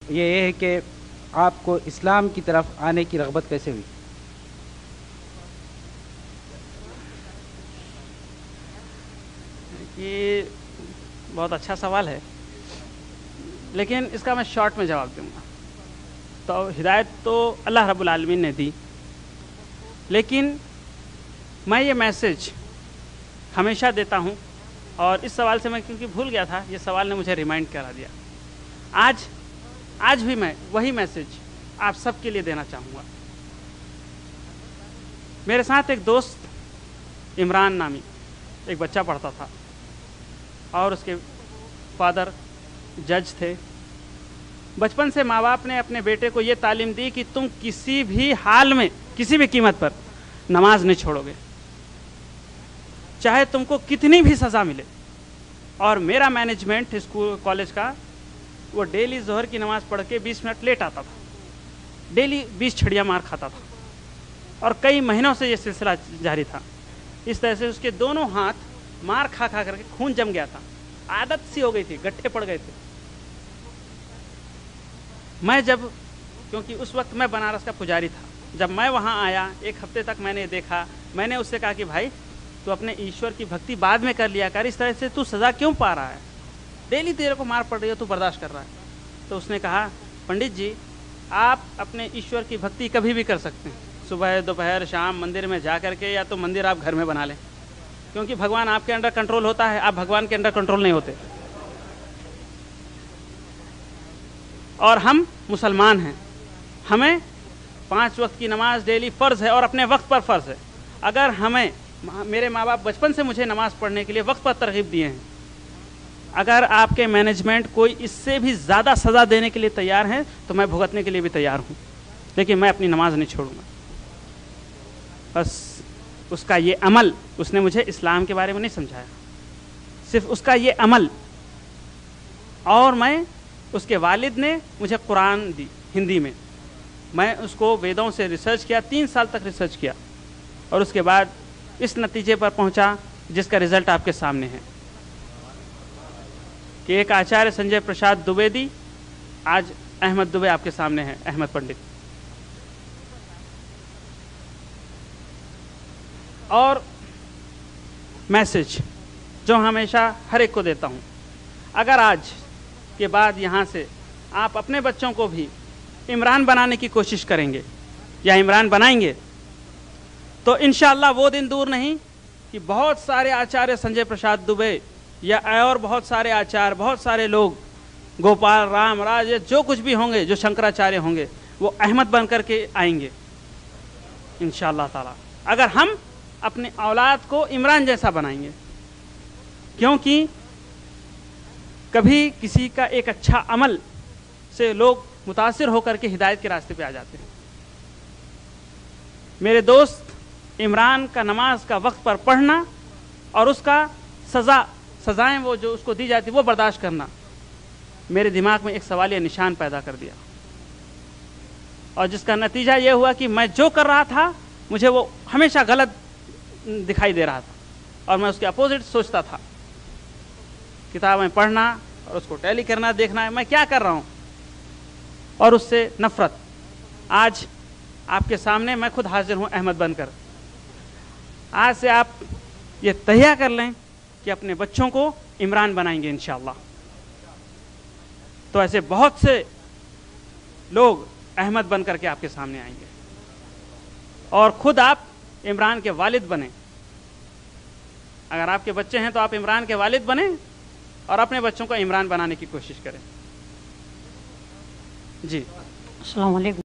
یہ ہے کہ آپ کو اسلام کی طرف آنے کی رغبت کیسے ہوئی؟ یہ بہت اچھا سوال ہے، لیکن اس کا میں شارٹ میں جواب دوں گا۔ تو ہدایت تو اللہ رب العالمین نے دی، لیکن میں یہ میسج ہمیشہ دیتا ہوں، اور اس سوال سے میں کیونکہ بھول گیا تھا، یہ سوال نے مجھے ریمائنڈ کرا دیا۔ آج بھی میں وہی میسج آپ سب کے لیے دینا چاہوں گا۔ میرے ساتھ ایک دوست عمران نامی ایک بچہ پڑھتا تھا، اور اس کے فادر جج تھے۔ بچپن سے ماں باپ نے اپنے بیٹے کو یہ تعلیم دی کہ تم کسی بھی حال میں، کسی بھی قیمت پر نماز نہیں چھوڑو گے، چاہے تم کو کتنی بھی سزا ملے۔ اور میرا مینجمنٹ اسکول کالج کا، وہ ڈیلی ظہر کی نماز پڑھ کے 20 منٹ لیٹ آتا تھا، ڈیلی 20 چھڑیاں مار کھاتا تھا، اور کئی مہینوں سے یہ سلسلہ جاری تھا۔ اس طرح سے اس کے دونوں ہاتھ مار کھا کر کے خون جم گیا تھا، عادت سی ہو گئی تھی، گٹھے پڑ گئے تھے۔ میں کیونکہ اس وقت میں بنارس کا پجاری تھا، جب میں وہاں آیا ایک ہفتے تک میں نے دیکھا، میں نے اس سے کہا کہ بھائی تو اپنے ایشور کی بھکتی بعد میں کر لیا کر، اس طرح سے تو سزا کیوں پا رہا ہے؟ ڈیلی تیرے کو مار پڑ رہی ہے، تو برداشت کر رہا ہے۔ تو اس نے کہا پنڈت جی، آپ اپنے ایشور کی بھکتی کبھی بھی کر سکتے ہیں، صبح دوپہر شام مندر میں جا کر کے، یا تو مندر آپ گھر میں بنا لیں، کیونکہ بھگوان آپ کے انڈر کنٹرول ہوتا ہے، آپ بھگوان کے انڈر کنٹرول نہیں ہوتے۔ اور ہم مسلمان ہیں، ہمیں 5 وقت کی نماز ڈیلی فرض ہے، اور اپنے وقت پر فرض ہے۔ اگر میرے ماں باپ بچپن سے مجھے نماز پڑھنے کے لیے وقت پر ترغیب دیے ہیں، اگر آپ کے مینجمنٹ کوئی اس سے بھی زیادہ سزا دینے کے لیے تیار ہے تو میں بھگتنے کے لیے بھی تیار ہوں، لیکن میں اپنی نماز نہیں چھوڑوں گا۔ بس اس کا یہ عمل، اس نے مجھے اسلام کے بارے میں نہیں سمجھایا، صرف اس کا یہ عمل۔ اور اس کے والد نے مجھے قرآن دی ہندی میں اس کو ویدوں سے ریسرچ کیا، 3 سال تک ریسرچ کیا، اور اس کے بعد اس نتیجے پر پہنچا جس کا رزلٹ آپ کے سامنے ہے، کہ ایک آچاریہ سنجے پرساد دویدی، آج احمد دوبے آپ کے سامنے ہے، احمد پنڈت۔ اور میسج جو ہمیشہ ہر ایک کو دیتا ہوں، اگر آج کے بعد یہاں سے آپ اپنے بچوں کو بھی عمران بنانے کی کوشش کریں گے یا عمران بنائیں گے، تو انشاءاللہ وہ دن دور نہیں کہ بہت سارے آچاریہ سنجے پرساد دوبے یا اور بہت سارے بہت سارے لوگ، گوپال رام راج، جو کچھ بھی ہوں گے، جو شنکراچاریہ ہوں گے، وہ احمد بن کر کے آئیں گے انشاءاللہ تعالی، اگر ہم اپنی اولاد کو عمران جیسا بنائیں گے۔ کیونکہ کبھی کسی کا ایک اچھا عمل سے لوگ متاثر ہو کر کے ہدایت کے راستے پہ آ جاتے ہیں۔ میرے دوست عمران کا نماز کا وقت پر پڑھنا اور اس کا سزائیں وہ جو اس کو دی جاتی وہ برداشت کرنا، میرے دماغ میں ایک سوالیہ نشان پیدا کر دیا، اور جس کا نتیجہ یہ ہوا کہ میں جو کر رہا تھا مجھے وہ ہمیشہ غلط دکھائی دے رہا تھا، اور میں اس کے اپوزٹ سوچتا تھا۔ کتابیں پڑھنا اور اس کو ٹیلی کرنا، دیکھنا ہے میں کیا کر رہا ہوں، اور اس سے نفرت۔ آج آپ کے سامنے میں خود حاضر ہوں احمد بن کر۔ آج سے آپ یہ تہیہ کر لیں کہ اپنے بچوں کو عمران بنائیں گے انشاءاللہ، تو ایسے بہت سے لوگ احمد بن کر کے آپ کے سامنے آئیں گے، اور خود آپ عمران کے والد بنیں۔ اگر آپ کے بچے ہیں تو آپ عمران کے والد بنیں، اور اپنے بچوں کو عمران بنانے کی کوشش کریں۔ جی، السلام علیکم۔